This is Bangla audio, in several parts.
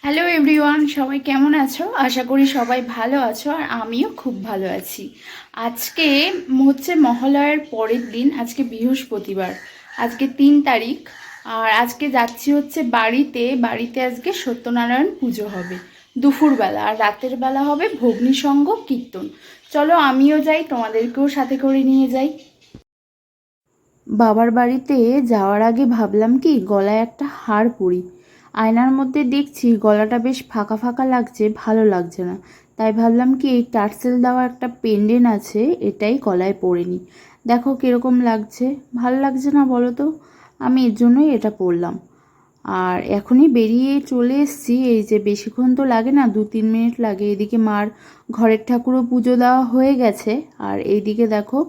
হ্যালো এভরিওয়ান, সবাই কেমন আছো? আশা করি সবাই ভালো আছো, আর আমিও খুব ভালো আছি। আজকে হচ্ছে মহালয়ার পরের দিন, আজকে বৃহস্পতিবার, আজকে 3 তারিখ। আর আজকে যাচ্ছি হচ্ছে বাড়িতে আজকে সত্যনারায়ণ পুজো হবে দুপুরবেলা, আর রাতের বেলা হবে ভগ্নিসঙ্গ কীর্তন। চলো আমিও যাই, তোমাদেরকেও সাথে করে নিয়ে যাই। বাবার বাড়িতে যাওয়ার আগে ভাবলাম কি গলায় একটা হার পরি। আয়নার মধ্যে দেখছি গলাটা বেশ ফাঁকা ফাঁকা লাগছে, ভালো লাগছে না। তাই ভাবলাম কি এই টার্সেল দেওয়া একটা পেন্ডেন্ট আছে, এটাই গলায় পরে নিই। দেখো কীরকম লাগছে, ভালো লাগছে না বলো তো? আমি এর জন্যই এটা পরলাম। আর এখনই বেরিয়ে চলে এসেছি, এই যে বেশিক্ষণ তো লাগে না, 2-3 মিনিট লাগে। এদিকে মার ঘরের ঠাকুরও পুজো দেওয়া হয়ে গেছে, আর এইদিকে দেখো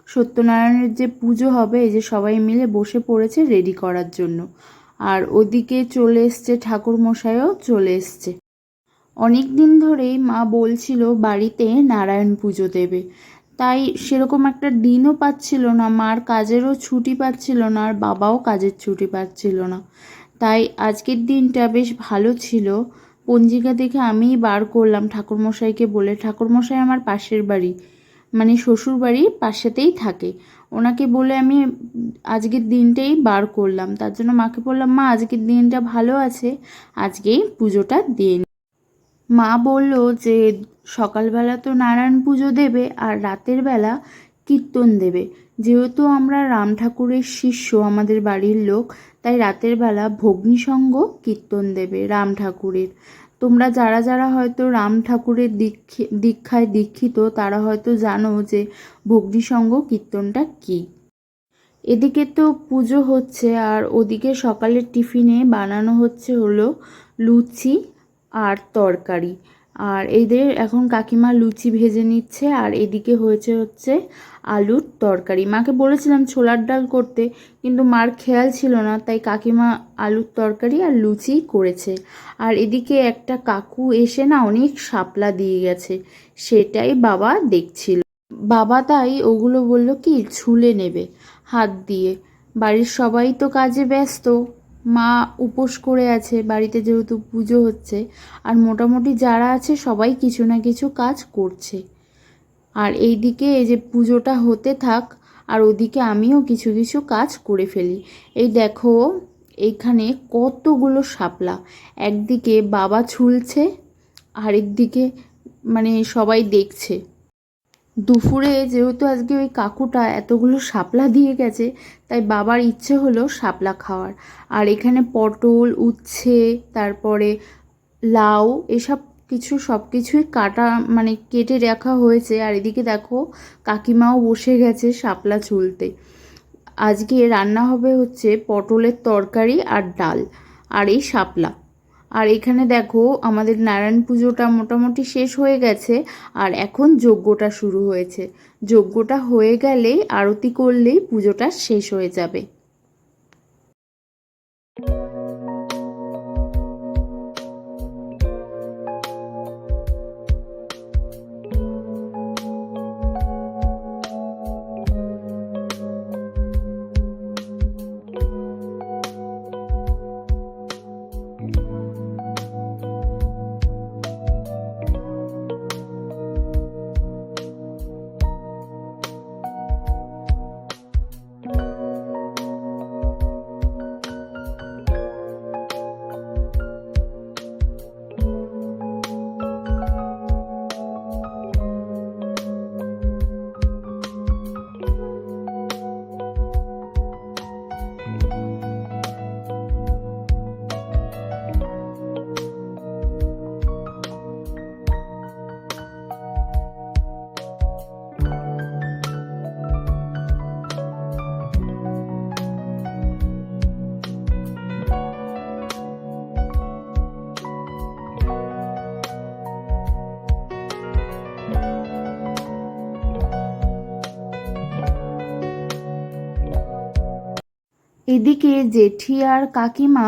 সত্যনারায়ণের যে পুজো হবে, এই যে সবাই মিলে বসে পড়েছে রেডি করার জন্য। আর ওদিকে চলে এসছে ঠাকুর মশাইও চলে এসছে। অনেক দিন ধরেই মা বলছিল বাড়িতে নারায়ণ পুজো দেবে, তাই সেরকম একটা দিনও পাচ্ছিল না, মার কাজেরও ছুটি পাচ্ছিল না, আর বাবাও কাজের ছুটি পাচ্ছিল না। তাই আজকের দিনটা বেশ ভালো ছিল। পঞ্জিকা দেখে আমিই বার করলাম ঠাকুরমশাইকে বলে। ঠাকুরমশাই আমার পাশের বাড়ি, মানে শ্বশুর বাড়ির পাশেতেই থাকে। ওনাকে বলে আমি আজকের দিনটাই বার করলাম। তার জন্য মাকে বললাম, মা আজকের দিনটা ভালো আছে, আজকেই পুজোটা দিয়ে নি। মা বলল যে সকালবেলা তো নারায়ণ পুজো দেবে, আর রাতের বেলা কীর্তন দেবে। যেহেতু আমরা রাম ঠাকুরের শিষ্য, আমাদের বাড়ির লোক, তাই রাতের বেলা ভগ্নিসঙ্গ কীর্তন দেবে রাম ঠাকুরের। তোমরা যারা যারা হয়তো রাম ঠাকুরের দীক্ষায় দীক্ষিত, তারা হয়তো জানো যে ভগ্নিসঙ্গ কীর্তনটা কী। এদিকে তো পুজো হচ্ছে, আর ওদিকে সকালের টিফিনে বানানো হলো লুচি আর তরকারি। আর এদের এখন কাকিমা লুচি ভেজে নিচ্ছে, আর এদিকে হচ্ছে আলুর তরকারি। মাকে বলেছিলাম ছোলার ডাল করতে, কিন্তু মার খেয়াল ছিল না, তাই কাকিমা আলুর তরকারি আর লুচি করেছে। আর এদিকে একটা কাকু এসে না অনেক শাপলা দিয়ে গেছে, সেটাই বাবা দেখছিল। বাবা তাই ওগুলো বলল কি ছুলে নেবে হাত দিয়ে। বাড়ির সবাই তো কাজে ব্যস্ত, মা উপোস করে আছে বাড়িতে যেহেতু পুজো হচ্ছে, আর মোটামুটি যারা আছে সবাই কিছু না কিছু কাজ করছে। আর এই দিকে এই যে পুজোটা হতে থাক, আর ওদিকে আমিও কিছু কিছু কাজ করে ফেলি। এই দেখো এইখানে কতগুলো শাপলা, একদিকে বাবা ছুলছে, আরেকদিকে মানে সবাই দেখছে। দুপুরে যেহেতু আজকে ওই কাকুটা এতগুলো শাপলা দিয়ে গেছে, তাই বাবার ইচ্ছে হলো শাপলা খাওয়ার। আর এখানে পটল, উচ্ছে, তারপরে লাউ, এসব কিছু সব কিছুই কাটা মানে কেটে রাখা হয়েছে। আর এদিকে দেখো কাকিমাও বসে গেছে শাপলা ছুলতে। আজকে রান্না হবে হচ্ছে পটলের তরকারি আর ডাল, আর এই শাপলা। আর এখানে দেখো আমাদের নারায়ণ পুজোটা মোটামুটি শেষ হয়ে গেছে, আর এখন যজ্ঞটা শুরু হয়েছে। যজ্ঞটা হয়ে গেলেই আরতি করলেই পুজোটা শেষ হয়ে যাবে। এদিকে জেঠি আর কাকিমা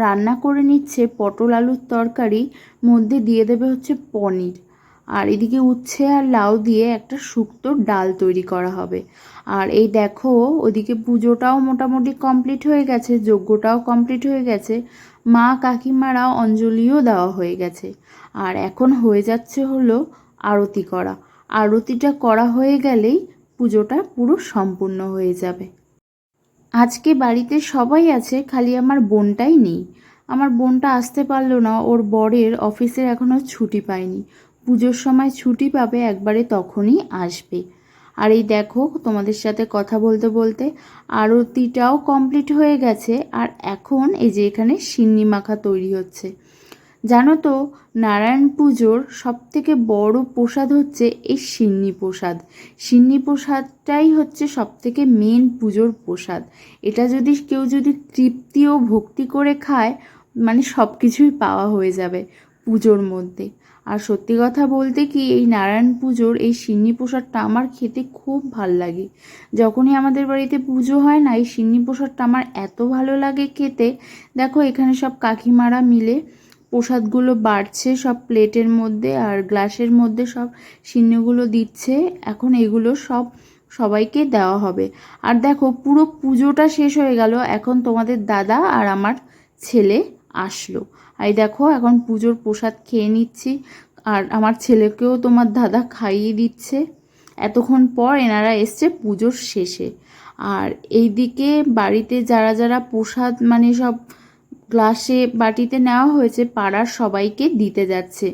রান্না করে নিচ্ছে পটল আলুর তরকারি, মধ্যে দিয়ে দেবে হচ্ছে পনির। আর এদিকে উচ্ছে আর লাউ দিয়ে একটা শুক্তোর ডাল তৈরি করা হবে। আর এই দেখো ওদিকে পুজোটাও মোটামুটি কমপ্লিট হয়ে গেছে, যজ্ঞটাও কমপ্লিট হয়ে গেছে, মা কাকিমারা অঞ্জলিও দেওয়া হয়ে গেছে। আর এখন হয়ে যাচ্ছে হলো আরতি করা। আরতিটা করা হয়ে গেলেই পুজোটা পুরো সম্পূর্ণ হয়ে যাবে। আজকে বাড়িতে সবাই আছে, খালি আমার বোনটাই নেই। আমার বোনটা আসতে পারলো না, ওর বরের অফিসের এখনও ছুটি পায়নি। পুজোর সময় ছুটি পাবে একবারে, তখনই আসবে। আর এই দেখো তোমাদের সাথে কথা বলতে বলতে আরতিটাও কমপ্লিট হয়ে গেছে। আর এখন এই যে এখানে সিন্নি মাখা তৈরি হচ্ছে। জানো তো, নারায়ণ পুজোর সবথেকে বড় প্রসাদ হচ্ছে এই সিন্নি প্রসাদ। সিন্নি প্রসাদটাই হচ্ছে সবথেকে মেন পুজোর প্রসাদ। এটা যদি কেউ যদি তৃপ্তি ও ভক্তি করে খায়, মানে সব কিছুই পাওয়া হয়ে যাবে পুজোর মধ্যে। আর সত্যি কথা বলতে কি, এই নারায়ণ পুজোর এই সিন্নি প্রসাদটা আমার খেতে খুব ভাল লাগে। যখনই আমাদের বাড়িতে পুজো হয় না, এই সিন্নি প্রসাদটা আমার এত ভালো লাগে খেতে। দেখো এখানে সব কাকিমারা মিলে প্রসাদগুলো বাড়ছে সব প্লেটের মধ্যে আর গ্লাসের মধ্যে, সব সিন্নিগুলো দিচ্ছে। এখন এগুলো সব সবাইকে দেওয়া হবে। আর দেখো পুরো পুজোটা শেষ হয়ে গেল, এখন তোমাদের দাদা আর আমার ছেলে আসলো। আর দেখো এখন পুজোর প্রসাদ খেয়ে নিচ্ছি, আর আমার ছেলেকেও তোমার দাদা খাইয়ে দিচ্ছে। এতক্ষণ পর এনারা এসছে পুজোর শেষে। আর এইদিকে বাড়িতে যারা যারা প্রসাদ মানে সব গ্লাসে বাটিতে নেওয়া হয়েছে, পাড়ার সবাইকে দিতে যাচ্ছে।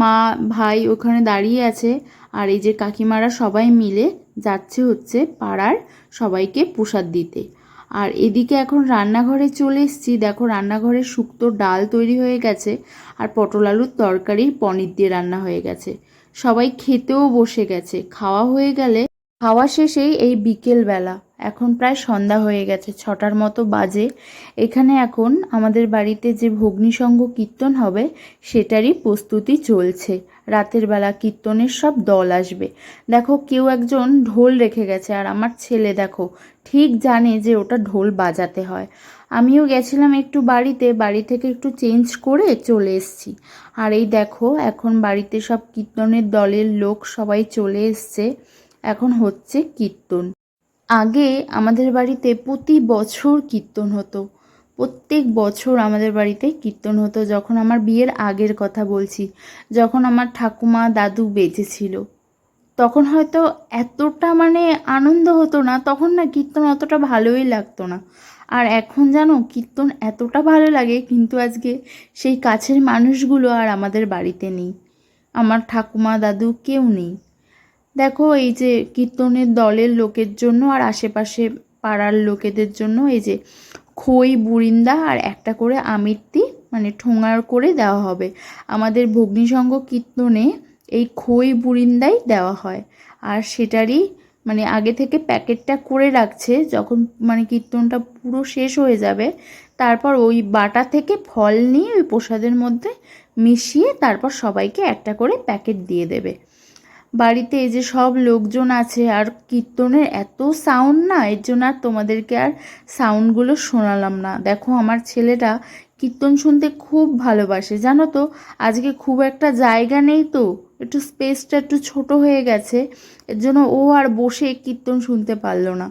মা ভাই ওখানে দাঁড়িয়ে আছে, আর এই যে কাকিমারা সবাই মিলে যাচ্ছে হচ্ছে পাড়ার সবাইকে প্রসাদ দিতে। আর এদিকে এখন রান্নাঘরে চলে এসেছি। দেখো রান্নাঘরে শুক্তো ডাল তৈরি হয়ে গেছে, আর পটল আলুর তরকারি পনির দিয়ে রান্না হয়ে গেছে। সবাই খেতেও বসে গেছে। খাওয়া হয়ে গেলে, খাওয়া শেষেই এই বিকেলবেলা, এখন প্রায় সন্ধ্যা হয়ে গেছে, 6টার মতো বাজে। এখানে এখন আমাদের বাড়িতে যে ভগ্নিসংঘ কীর্তন হবে সেটারই প্রস্তুতি চলছে। রাতের বেলা কীর্তনের সব দল আসবে। দেখো কেউ একজন ঢোল রেখে গেছে, আর আমার ছেলে দেখো ঠিক জানে যে ওটা ঢোল বাজাতে হয়। আমিও গেছিলাম একটু বাড়িতে, বাড়ি থেকে একটু চেঞ্জ করে চলে এসেছি। আর এই দেখো এখন বাড়িতে সব কীর্তনের দলের লোক সবাই চলে এসছে। এখন হচ্ছে কীর্তন। আগে আমাদের বাড়িতে প্রতি বছর কীর্তন হতো, প্রত্যেক বছর আমাদের বাড়িতে কীর্তন হতো। যখন আমার বিয়ের আগের কথা বলছি, যখন আমার ঠাকুমা দাদু বেঁচে ছিল, তখন হয়তো এতটা মানে আনন্দ হতো না, তখন না কীর্তন অতটা ভালোই লাগতো না। আর এখন জানো কীর্তন এতটা ভালো লাগে, কিন্তু আজকে সেই কাছের মানুষগুলো আর আমাদের বাড়িতে নেই। আমার ঠাকুমা দাদু কেউ নেই। দেখো এই যে কীর্তনের দলের লোকের জন্য আর আশেপাশে পাড়ার লোকেদের জন্য এই যে খই বুরিন্দা আর একটা করে আমিত্তি মানে ঠোঙার করে দেওয়া হবে। আমাদের ভগ্নিসংঘ কীর্তনে এই খই বুরিন্দাই দেওয়া হয়। আর সেটারই মানে আগে থেকে প্যাকেটটা করে রাখছে, যখন মানে কীর্তনটা পুরো শেষ হয়ে যাবে তারপর ওই বাটা থেকে ফল নিয়ে ওই প্রসাদের মধ্যে মিশিয়ে তারপর সবাইকে একটা করে প্যাকেট দিয়ে দেবে। বাড়িতে এই যে সব লোকজন আছে, আর কীর্তনের এত সাউন্ড না, এর জন্য আর তোমাদেরকে আর সাউন্ডগুলো শোনালাম না। দেখো আমার ছেলেটা কীর্তন শুনতে খুব ভালোবাসে, জানো তো। আজকে খুব একটা জায়গা নেই তো, একটু স্পেসটা একটু ছোট হয়ে গেছে, এর জন্য ও আর বসে কীর্তন শুনতে পারলো না।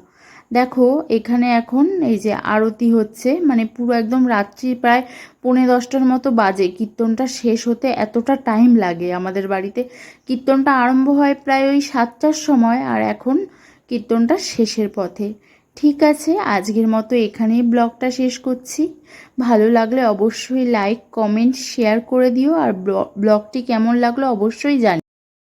দেখো এখানে এখন এই যে আরতি হচ্ছে, মানে পুরো একদম রাত্রি প্রায় 9:30টার মতো বাজে। কীর্তনটা শেষ হতে এতটা টাইম লাগে আমাদের বাড়িতে। কীর্তনটা আরম্ভ হয় প্রায় ওই 7টার সময়, আর এখন কীর্তনটা শেষের পথে। ঠিক আছে, আজকের মতো এখানেই ব্লগটা শেষ করছি। ভালো লাগলে অবশ্যই লাইক কমেন্ট শেয়ার করে দিও, আর ব্লগটি কেমন লাগলো অবশ্যই জানিও।